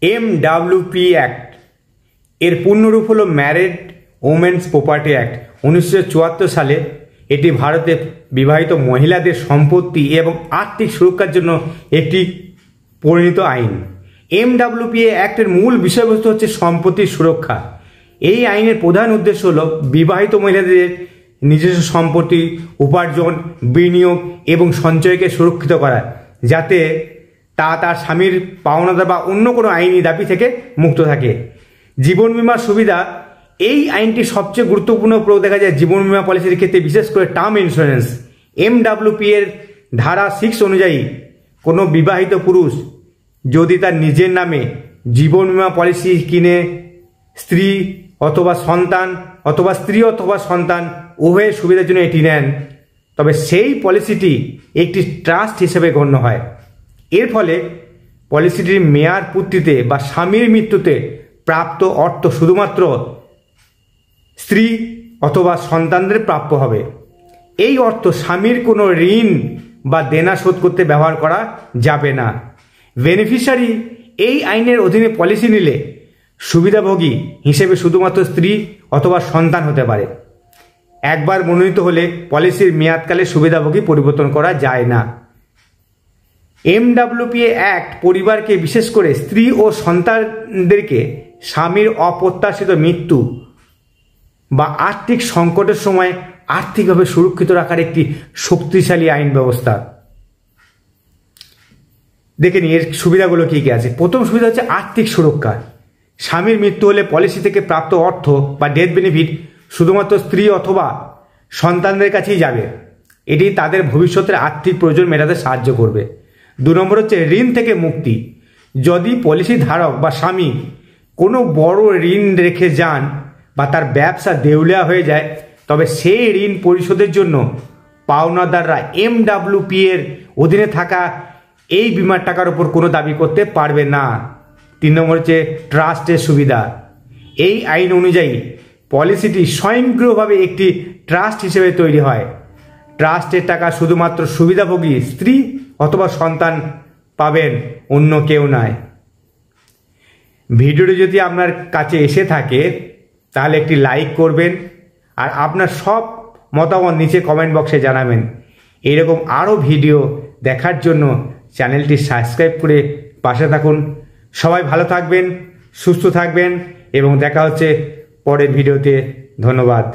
MWP act এর পূর্ণরূপ হলো ম্যারিড ওমেন্স প্রপার্টি অ্যাক্ট। 1974 সালে এটি ভারতে বিবাহিত মহিলাদের সম্পত্তি এবং আর্থিক সুরক্ষার জন্য একটি পরিণত আইন। MWP অ্যাক্টের মূল বিষয়বস্তু হচ্ছে সম্পত্তির সুরক্ষা। এই আইনের প্রধান উদ্দেশ্য হলো বিবাহিত মহিলাদের নিজস্ব সম্পত্তি, উপার্জন, বিনিয়োগ এবং সঞ্চয়কে সুরক্ষিত করা, যাতে তার স্বামীর পাওনাদার বা অন্য কোনো আইনি দাবি থেকে মুক্ত থাকে। জীবন বীমার সুবিধা। এই আইনটি সবচেয়ে গুরুত্বপূর্ণ প্রয়োগ দেখা যায় জীবন বীমা পলিসির ক্ষেত্রে, বিশেষ করে টার্ম ইন্স্যুরেন্স। MWP এর ধারা 6 অনুযায়ী কোনো বিবাহিত পুরুষ যদি তার নিজের নামে জীবন বীমা পলিসি কিনে স্ত্রী অথবা সন্তান অথবা স্ত্রী অথবা সন্তান উভয়ের সুবিধার জন্য এটি নেন, তবে সেই পলিসিটি একটি ট্রাস্ট হিসেবে গণ্য হয়। এর ফলে পলিসিটির মেয়াদ পূর্তিতে বা স্বামীর মৃত্যুতে প্রাপ্ত অর্থ শুধুমাত্র স্ত্রী অথবা সন্তানদের প্রাপ্য হবে। এই অর্থ স্বামীর কোনো ঋণ বা দেনা শোধ করতে ব্যবহার করা যাবে না। বেনিফিশিয়ারি এই আইনের অধীনে পলিসি নিলে সুবিধাভোগী হিসেবে শুধুমাত্র স্ত্রী অথবা সন্তান হতে পারে। একবার মনোনীত হলে পলিসির মেয়াদকালে সুবিধাভোগী পরিবর্তন করা যায় না। MWP অ্যাক্ট পরিবারকে, বিশেষ করে স্ত্রী ও সন্তানদেরকে স্বামীর অপ্রত্যাশিত মৃত্যু বা আর্থিক সংকটের সময় আর্থিকভাবে সুরক্ষিত রাখার একটি শক্তিশালী আইন ব্যবস্থা। দেখে নিন এর সুবিধাগুলো কী কী আছে। প্রথম সুবিধা হচ্ছে আর্থিক সুরক্ষা। স্বামীর মৃত্যু হলে পলিসি থেকে প্রাপ্ত অর্থ বা ডেথ বেনিফিট শুধুমাত্র স্ত্রী অথবা সন্তানদের কাছেই যাবে। এটি তাদের ভবিষ্যতের আর্থিক প্রয়োজন মেটাতে সাহায্য করবে। 2 নম্বর হচ্ছে ঋণ থেকে মুক্তি। যদি পলিসি ধারক বা স্বামী কোনো বড় ঋণ রেখে যান বা তার ব্যবসা দেউলিয়া হয়ে যায়, তবে সেই ঋণ পরিশোধের জন্য পাওনাদাররা MWP এর অধীনে থাকা এই বিমার টাকার উপর কোনো দাবি করতে পারবে না। 3 নম্বর হচ্ছে ট্রাস্টের সুবিধা। এই আইন অনুযায়ী পলিসিটি স্বয়ংক্রিয়ভাবে একটি ট্রাস্ট হিসেবে তৈরি হয়। ট্রাস্টের টাকা শুধুমাত্র সুবিধাভোগী স্ত্রী অথবা সন্তান পাবেন, অন্য কেউ নয়। ভিডিওটি যদি আপনার কাছে এসে থাকে তাহলে একটি লাইক করবেন আর আপনার সব মতামত নিচে কমেন্ট বক্সে জানাবেন। এইরকম আরও ভিডিও দেখার জন্য চ্যানেলটি সাবস্ক্রাইব করে পাশে থাকুন। সবাই ভালো থাকবেন, সুস্থ থাকবেন এবং দেখা হচ্ছে পরের ভিডিওতে। ধন্যবাদ।